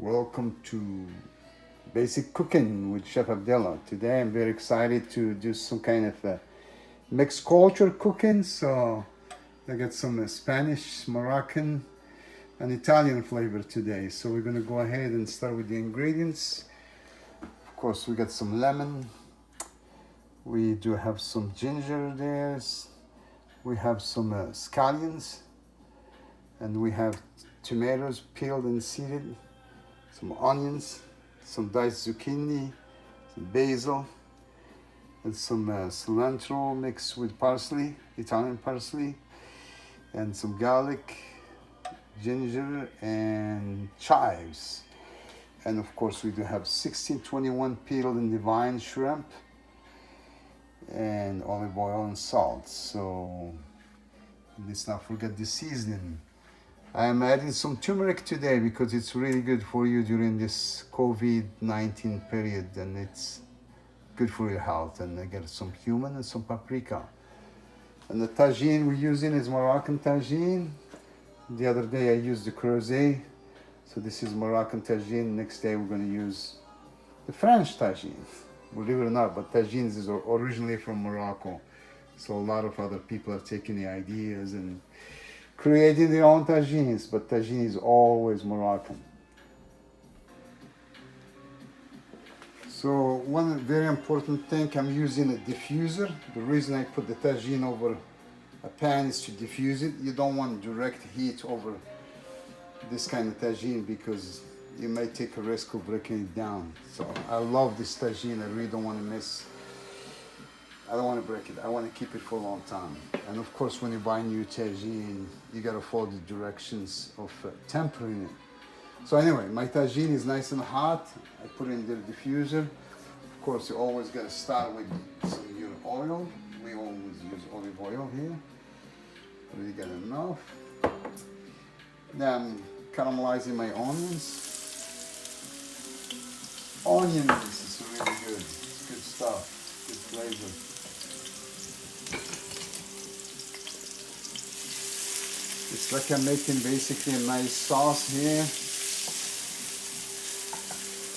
Welcome to Basic Cooking with Chef Abdullah. Today I'm very excited to do some kind of mixed culture cooking. So I got some Spanish, Moroccan, and Italian flavor today. So we're gonna go ahead and start with the ingredients. Of course, we got some lemon. We do have some ginger there. We have some scallions, and we have tomatoes peeled and seeded, some onions, some diced zucchini, some basil, and some cilantro mixed with parsley, Italian parsley, and some garlic, ginger, and chives. And of course, we do have 1621 peeled and divine shrimp, and olive oil and salt. So let's not forget the seasoning. I'm adding some turmeric today because it's really good for you during this COVID-19 period, and it's good for your health. And I got some cumin and some paprika. And the tagine we're using is Moroccan tagine. The other day I used the creuset. So this is Moroccan tagine. Next day we're going to use the French tagine. Believe it or not, but tagines is originally from Morocco. So a lot of other people are taking the ideas and creating their own tagines, but tagine is always Moroccan. So one very important thing, I'm using a diffuser. The reason I put the tagine over a pan is to diffuse it. You don't want direct heat over this kind of tagine because you may take a risk of breaking it down. So I love this tagine. I really don't want to miss. I don't want to break it. I want to keep it for a long time. And of course, when you buy new tagine, you got to follow the directions of tempering it. So anyway, my tagine is nice and hot. I put it in the diffuser. Of course, you always got to start with some your oil. We always use olive oil here. Already got enough. Now I'm caramelizing my onions. Onions is really good. It's good stuff. Good flavor. It's like I'm making basically a nice sauce here.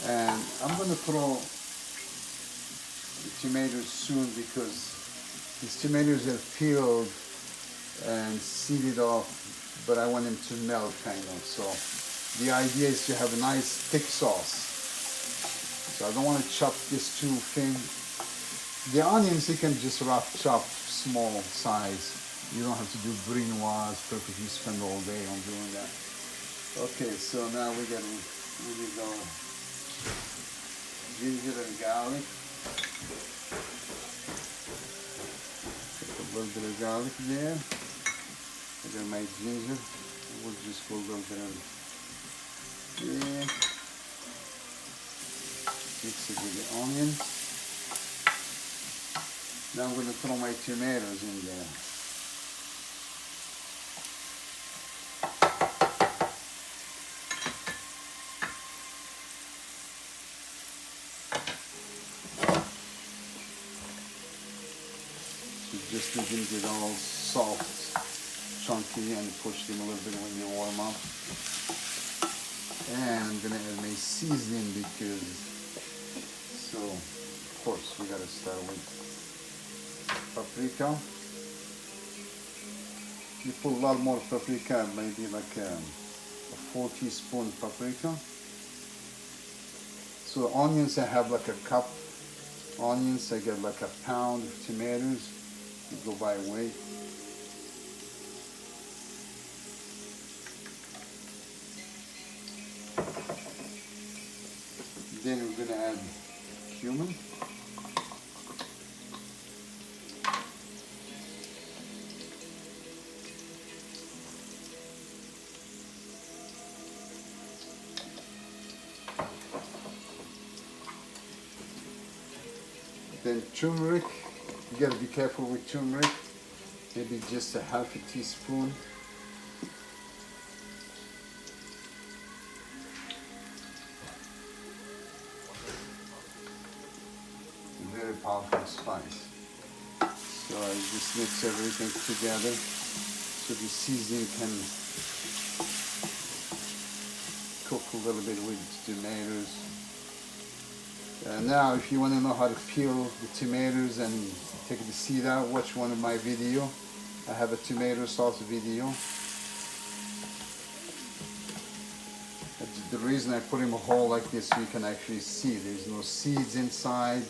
And I'm gonna throw the tomatoes soon because these tomatoes are peeled and seeded off, but I want them to melt kind of. So the idea is to have a nice thick sauce. So I don't want to chop this too thin. The onions you can just rough chop small size. You don't have to do brunoise perfect. You spend all day on doing that. Okay, so now we got really go ginger and garlic. Put a little bit of garlic there. I got my ginger. We'll just put a little bit of there. Mix it with the onions. Now I'm going to throw my tomatoes in there. So just let them get all soft, chunky, and push them a little bit when you warm up. And I'm going to add my seasoning because, so of course we got to start with paprika. You put a lot more paprika, maybe like a 4 teaspoon paprika. So onions, I have like a cup onions. I get like a pound of tomatoes. You go by weight. Then we're gonna add cumin. Then turmeric. You gotta be careful with turmeric. Maybe just a half a teaspoon. Very powerful spice. So I just mix everything together so the seasoning can cook a little bit with tomatoes. Now, if you want to know how to peel the tomatoes and take the seed out, watch one of my video. I have a tomato sauce video. That's the reason I put him a hole like this, so you can actually see there's no seeds inside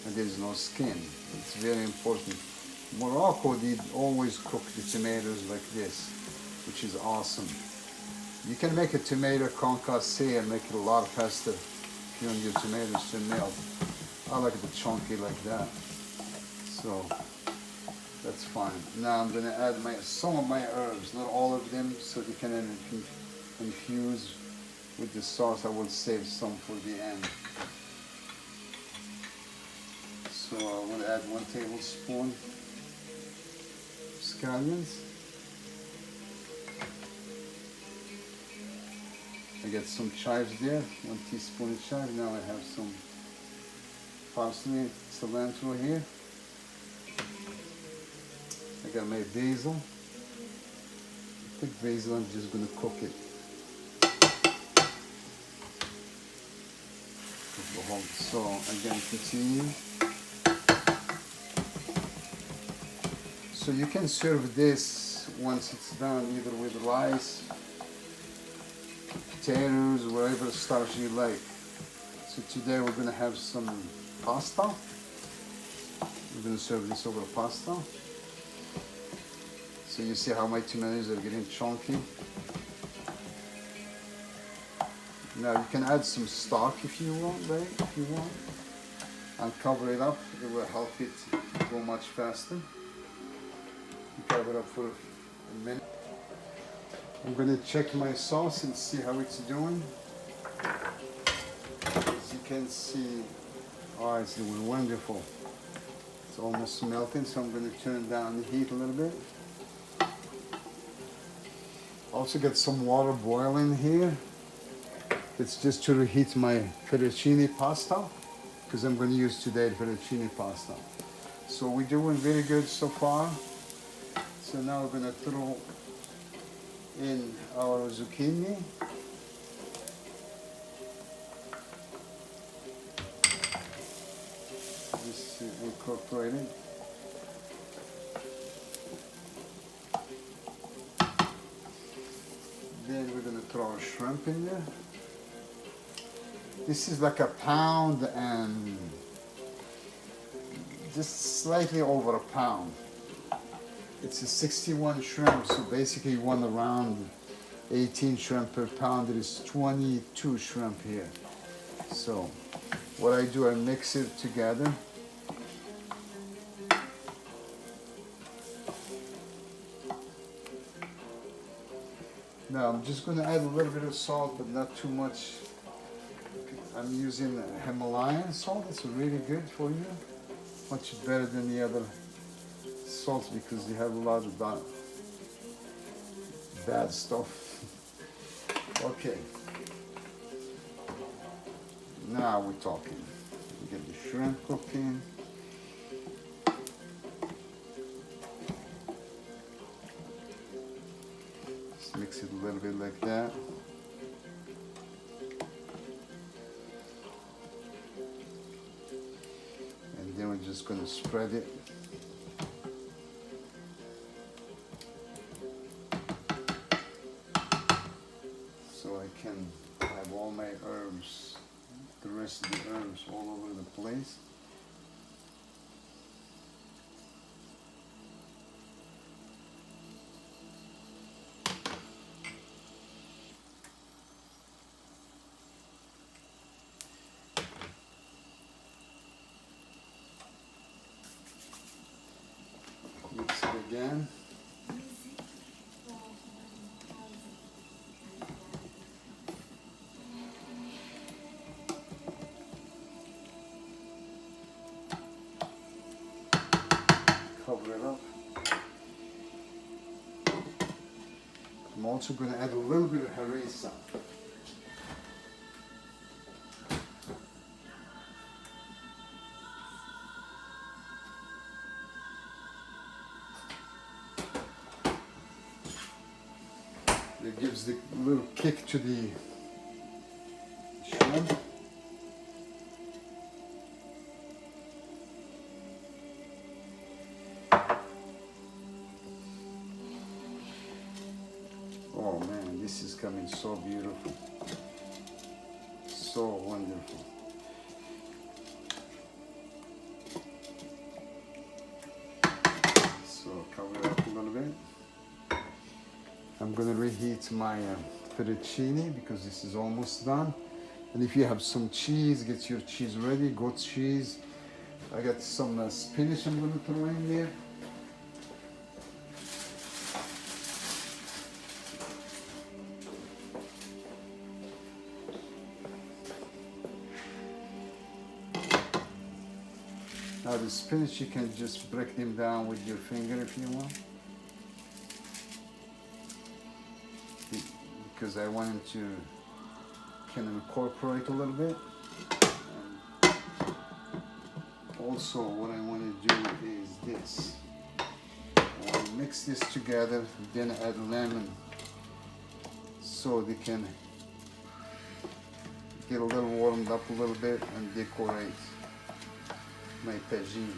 and there's no skin. It's very important. Morocco, they always cook the tomatoes like this, which is awesome. You can make a tomato concassé and make it a lot faster if you want your tomatoes to melt. I like it chunky like that. So that's fine. Now I'm gonna add some of my herbs, not all of them, so they can infuse with the sauce. I will save some for the end. So I'm gonna add 1 tablespoon scallions. I got some chives there, 1 teaspoon of chives. Now I have some parsley, cilantro here. I got my basil. I think basil, I'm just gonna cook it. So again, continue. So you can serve this once it's done, either with rice, potatoes, whatever starch you like. So today we're gonna have some pasta. We're gonna serve this over pasta. So you see how my tomatoes are getting chunky. Now you can add some stock if you want, right? If you want, and cover it up. It will help it go much faster. You cover it up for a minute. I'm gonna check my sauce and see how it's doing. As you can see, oh, it's doing wonderful. It's almost melting, so I'm gonna turn down the heat a little bit. Also got some water boiling here. It's just to reheat my fettuccine pasta, because I'm going to use today the fettuccine pasta. So we're doing very good so far. So now we're going to throw in our zucchini. Just incorporate it. Then we're going to throw our shrimp in there. This is like a pound and just slightly over a pound. It's a 61 shrimp, so basically you want around 18 shrimp per pound. There is 22 shrimp here. So what I do, I mix it together. Now I'm just going to add a little bit of salt, but not too much. I'm using Himalayan salt. It's really good for you. Much better than the other salts because they have a lot of bad stuff. Okay. Now we're talking. We get the shrimp cooking. Just mix it a little bit like that. Then we're just going to spread it. So I can have all my herbs, the rest of the herbs all over the place. Mix it again. Cover it up. I'm also going to add a little bit of harissa. It gives the little kick to the lemon. Oh man, this is coming so beautiful. So wonderful. So cover it up a little bit. I'm gonna reheat my fettuccine because this is almost done. And if you have some cheese, get your cheese ready, goat cheese. I got some spinach I'm gonna throw in there. Now the spinach, you can just break them down with your finger if you want. Because I want them to kind of incorporate a little bit. And also what I want to do is this. I want to mix this together, then add lemon so they can get a little warmed up a little bit and decorate my tagine.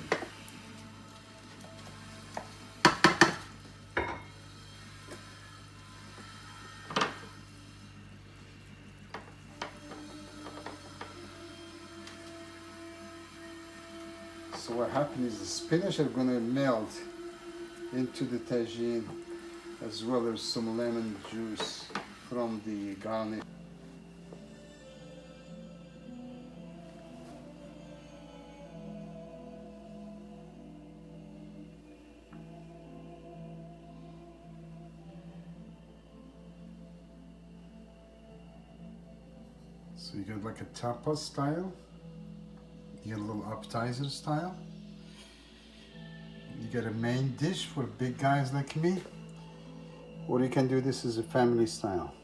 So what happens is the spinach are going to melt into the tagine as well as some lemon juice from the garnish. So you got like a tapas style, you get a little appetizer style, you get a main dish for big guys like me, or you can do this as a family style.